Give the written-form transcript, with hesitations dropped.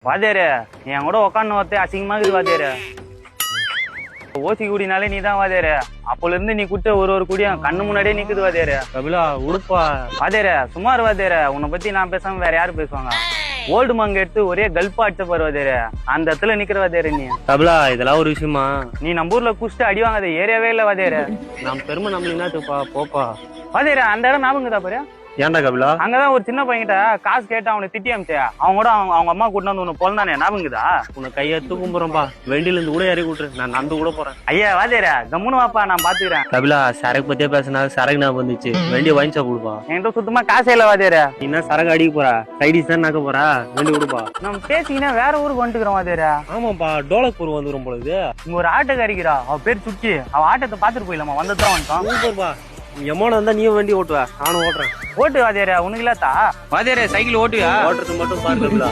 வாத்தியாரு என் கூட உக்காந்து ஒருத்தே அசிங்கமா இருக்குது வாத்தியாரு. ஓசி குடினாலே நீ தான் வாத்தியாரு. அப்போல இருந்து நீ குட்ட ஒரு குடியும் கண்ணு முன்னாடியே நிக்குது வாத்தியாரு. கபிலா உடுப்பா. வாத்தியாரு சுமார் வாத்தியாரு, உன்னை பத்தி நான் பேசாம வேற யாரு பேசுவாங்க? ஓல்டு மங்க எடுத்து ஒரே கல்பா அடிச்ச பாரு வாத்தியாரு, அந்த இடத்துல நிக்கிற வாத்தியாரு நீ. கபிலா இதெல்லாம் ஒரு விஷயமா? நீ நம்ம ஊர்ல குடிச்சிட்டு அடி வாங்காத ஏரியாவே இல்ல வாத்தியாரு. நான் பெருமை நம்மளுக்குனாச்சுப்பா போப்பா. வாத்தியாரு அந்த இடம் ஞாபகம் பாரு. ஏன்டா கபிலா? அங்கதான் ஒரு சின்ன பையன்கிட்ட காசு கேட்டு அவனை திட்டி அமிச்சே, அவங்க கூட அவங்க அம்மா கூட்டு வந்து உன்னை பொழுதானே ஞாபகங்குதா? உன்னை கையெடுத்து கும்புறோம்பா, வண்டியில இருந்து கூட இறக்கி விட்டுரு, நான் நடந்து கூட போறேன். ஐயா வாத்தியாரா கம்முன்னு வாப்பா, நான் பாத்துக்கிறேன். கபிலா சரக்கு பத்தியே பேசினா சரக்கு நான் வந்துச்சு, வண்டியை வாங்கிச்சா கொடுப்பா. என்கிட்ட சுத்தமா காசே இல்ல வாத்தியாரு. நீ என்ன சரக்கு அடிக்க போறா? கைடிஸ் தான் நாக்க போறா, வண்டி கொடுப்பா. நம்ம பேசிக்கினா வேற ஊருக்கு வந்துக்கிறோம் வாத்தியாரா. ஆமாப்பா டோலக்பூர் வந்துடும் பொழுது. இங்க ஒரு ஆட்டோக்காரிக்கிறா, அவ பேர் சுக்கி, அவ ஆட்டத்தை பாத்துட்டு போயிடலாமா? வந்துதான் வந்துட்டோம். சூப்பர்ப்பா. எமோன இருந்தா நீயும் வண்டி ஓட்டுவ, நானும் ஓட்டுறேன். ஓட்டு வாத்தியாரா, உனக்கு இல்லாத்தா? வாத்தியாரே சைக்கிள் ஓட்டுவியா? ஓட்டுறது மட்டும் பாரு கபிலா.